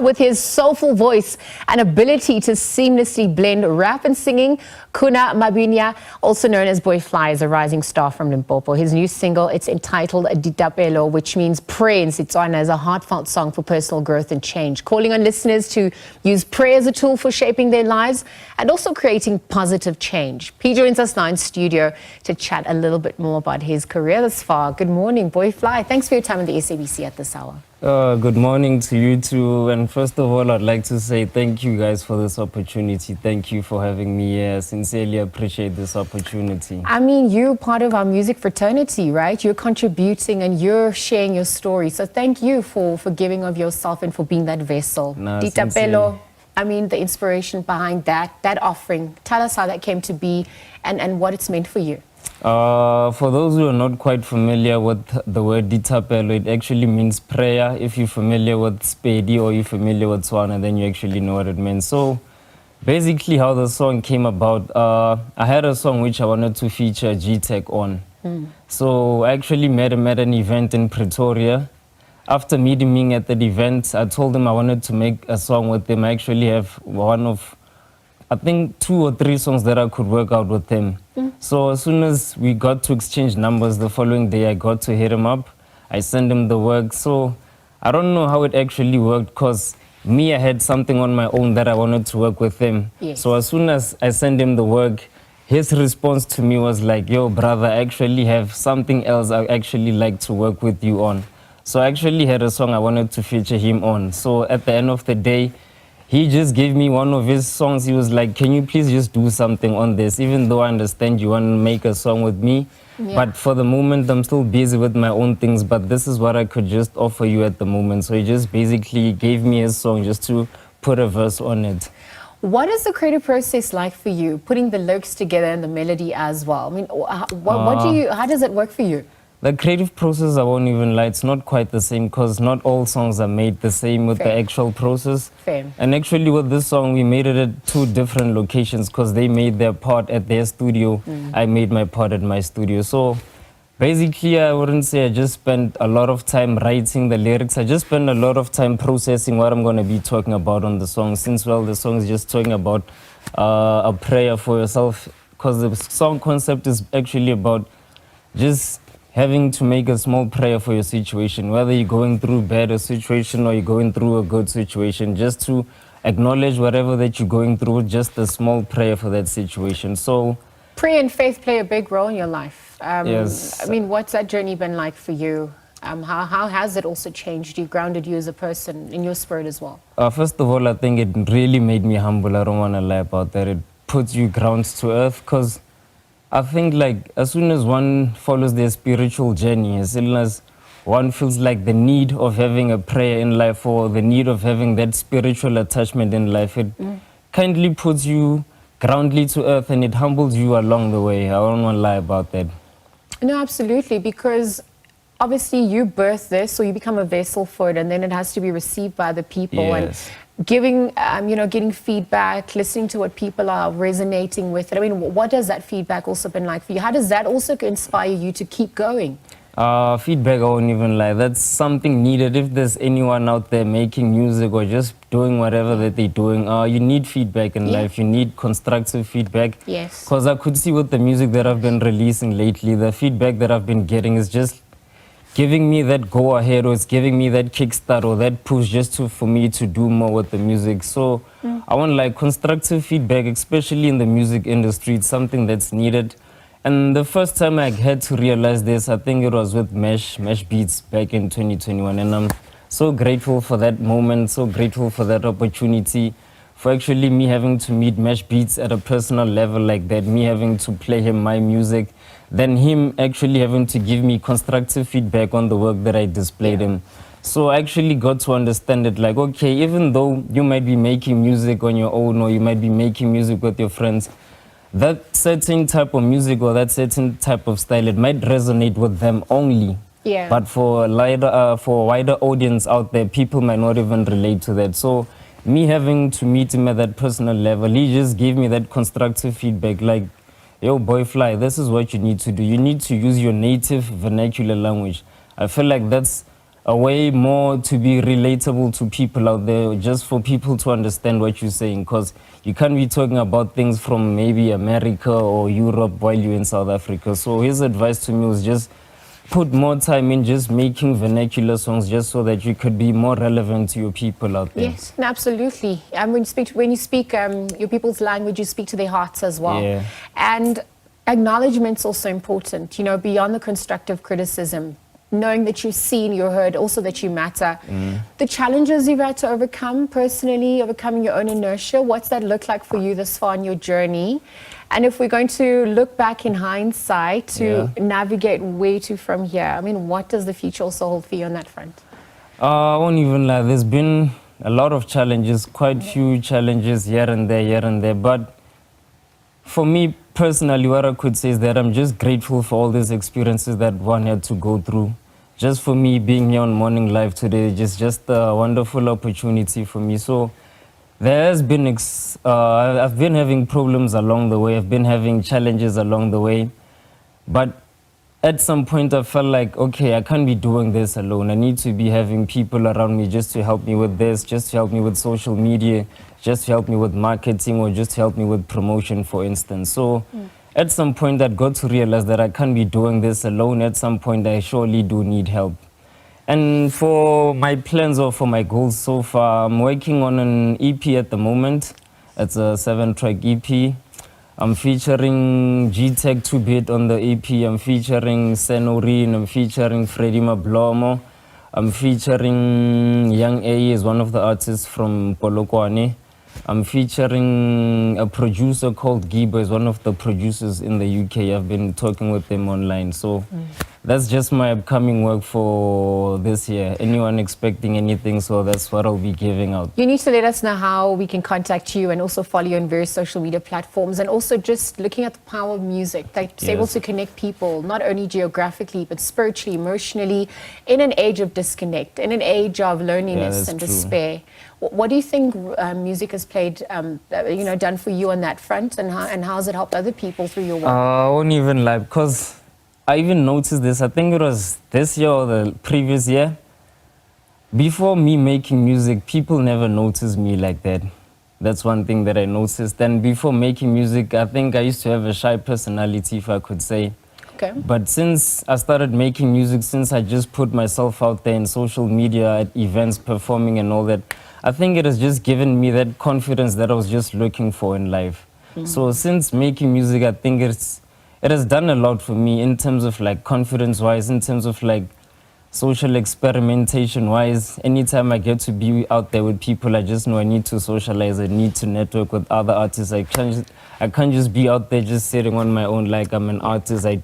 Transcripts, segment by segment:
With his soulful voice and ability to seamlessly blend rap and singing, Kuna Mabinya, also known as Buoy, is a rising star from Limpopo. His new single, it's entitled Ditapelo, which means pray in Setswana, is a heartfelt song for personal growth and change, calling on listeners to use prayer as a tool for shaping their lives and also creating positive change. P joins us now in studio to chat a little bit more about his career thus far. Good morning, Buoy. Thanks for your time on the SABC at this hour. Good morning to you too, and first of all I'd like to say thank you guys for this opportunity. Thank you for having me here. Sincerely appreciate this opportunity. I mean, you're part of our music fraternity, right? You're contributing and you're sharing your story, so thank you for giving of yourself and for being that vessel. Ditapelo, I mean, the inspiration behind that offering, tell us how that came to be and what it's meant for you. For those who are not quite familiar with the word Ditapelo, it actually means prayer. If you're familiar with Spedi or you're familiar with Tswana, then you actually know what it means. So basically how the song came about, I had a song which I wanted to feature G-Tech on. So I actually met him at an event in Pretoria. After meeting me at that event, I told him I wanted to make a song with him. I actually have one of, I think 2 or 3 songs that I could work out with him. So as soon as we got to exchange numbers the following day, I got to hit him up. I sent him the work. So I don't know how it actually worked because I had something on my own that I wanted to work with him. Yes. So as soon as I sent him the work, his response to me was like, yo, brother, I actually have something else I actually like to work with you on. So I actually had a song I wanted to feature him on. So at the end of the day, he just gave me one of his songs. He was like, can you please just do something on this? Even though I understand you want to make a song with me, but for the moment, I'm still busy with my own things, but this is what I could just offer you at the moment. So he just basically gave me his song just to put a verse on it. What is the creative process like for you, putting the lyrics together and the melody as well? I mean, how does it work for you? The creative process, I won't even lie, it's not quite the same because not all songs are made the same with the actual process. And actually with this song, we made it at 2 different locations because they made their part at their studio. I made my part at my studio. So basically, I wouldn't say I just spent a lot of time writing the lyrics. I just spent a lot of time processing what I'm going to be talking about on the song. Since, well, the song is just talking about a prayer for yourself because the song concept is actually about just having to make a small prayer for your situation, whether you're going through a bad situation or you're going through a good situation, just to acknowledge whatever that you're going through, just a small prayer for that situation. So prayer and faith play a big role in your life. Yes. I mean, what's that journey been like for you? How has it also changed you, grounded you as a person in your spirit as well? First of all, I think it really made me humble. I don't want to lie about that. It puts you grounds to earth because I think like as soon as one follows their spiritual journey, as soon as one feels like the need of having a prayer in life or the need of having that spiritual attachment in life, it kindly puts you groundly to earth and it humbles you along the way. I don't want to lie about that. No, absolutely, because obviously you birth this, so you become a vessel for it, and then it has to be received by the people. Yes. And giving, getting feedback, listening to what people are resonating with it. I mean, what does that feedback also been like for you? How does that also inspire you to keep going? Feedback, I won't even lie. That's something needed. If there's anyone out there making music or just doing whatever that they're doing, you need feedback in life. You need constructive feedback. Yes. Because I could see with the music that I've been releasing lately, the feedback that I've been getting is just giving me that go ahead, or it's giving me that kickstart or that push just for me to do more with the music. So I want like constructive feedback, especially in the music industry. It's something that's needed. And the first time I had to realize this, I think it was with Mesh Beats back in 2021. And I'm so grateful for that moment, so grateful for that opportunity, for actually me having to meet Mesh Beats at a personal level like that, me having to play him my music, then him actually having to give me constructive feedback on the work that I displayed him. So I actually got to understand it like, okay, even though you might be making music on your own or you might be making music with your friends, that certain type of music or that certain type of style, it might resonate with them only. Yeah. But for a wider audience out there, people might not even relate to that. So me having to meet him at that personal level, he just gave me that constructive feedback like, yo, Buoy, this is what you need to do. You need to use your native vernacular language. I feel like that's a way more to be relatable to people out there, just for people to understand what you're saying, because you can't be talking about things from maybe America or Europe while you're in South Africa. So his advice to me was just put more time in just making vernacular songs, just so that you could be more relevant to your people out there. Yes, absolutely. And when you speak your people's language, you speak to their hearts as well. Yeah. And acknowledgement's also important, you know, beyond the constructive criticism, knowing that you're seen, you're heard, also that you matter. The challenges you've had to overcome personally, overcoming your own inertia, what's that look like for you this far in your journey? And if we're going to look back in hindsight to navigate where to from here, I mean, what does the future also hold for you on that front? I won't even lie, there's been a lot of challenges, quite few challenges here and there. But for me personally, what I could say is that I'm just grateful for all these experiences that one had to go through. Just for me being here on Morning Live today, just a wonderful opportunity for me. So there has been, I've been having problems along the way. I've been having challenges along the way. But at some point I felt like, okay, I can't be doing this alone. I need to be having people around me just to help me with this, just to help me with social media, just to help me with marketing, or just to help me with promotion, for instance. So at some point I got to realize that I can't be doing this alone. At some point I surely do need help. And for my plans or for my goals so far, I'm working on an EP at the moment. It's a 7-track EP. I'm featuring G-Tech 2-Bit on the EP. I'm featuring Senorine. I'm featuring Freddie Mablomo. I'm featuring Young A is one of the artists from Polokwane. I'm featuring a producer called Giba, is one of the producers in the UK. I've been talking with them online. So that's just my upcoming work for this year. Anyone expecting anything, so that's what I'll be giving out. You need to let us know how we can contact you and also follow you on various social media platforms, and also just looking at the power of music that's able to connect people, not only geographically, but spiritually, emotionally, in an age of disconnect, in an age of loneliness and despair. What do you think music has played, done for you on that front, and how has it helped other people through your work? I won't even lie, because I even noticed this. I think it was this year or the previous year. Before me making music, people never noticed me like that. That's one thing that I noticed. And before making music, I think I used to have a shy personality, if I could say. Okay. But since I started making music, since I just put myself out there in social media, at events, performing and all that, I think it has just given me that confidence that I was just looking for in life. So since making music, I think it has done a lot for me in terms of like confidence-wise, in terms of like social experimentation-wise. Anytime I get to be out there with people, I just know I need to socialize, I need to network with other artists. I can't just be out there just sitting on my own like I'm an artist. I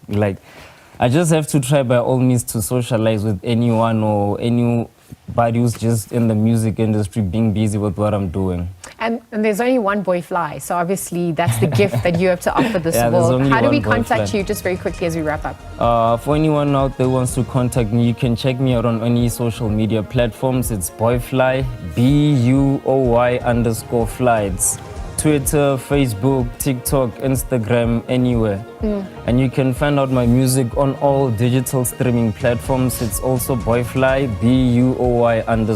just have to try by all means to socialize with anyone or anybody who's just in the music industry, being busy with what I'm doing. And there's only one Buoy Fly, so obviously that's the gift that you have to offer this world. How do we contact you, just very quickly as we wrap up? For anyone out there who wants to contact me, you can check me out on any social media platforms. It's Buoy Fly, BUOY_fly. It's Twitter, Facebook, TikTok, Instagram, anywhere. And you can find out my music on all digital streaming platforms. It's also Buoy Fly, BUOY_fly.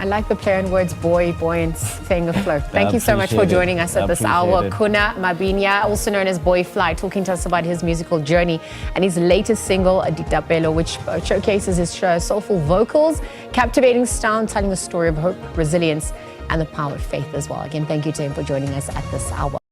I like the play on words, buoyant, staying afloat. Thank you so much for joining us at this hour. Kuna Mabinya, also known as Buoy Fly, talking to us about his musical journey and his latest single, Ditapelo, which showcases his soulful vocals, captivating style, telling the story of hope, resilience, and the power of faith as well. Again, thank you to him for joining us at this hour.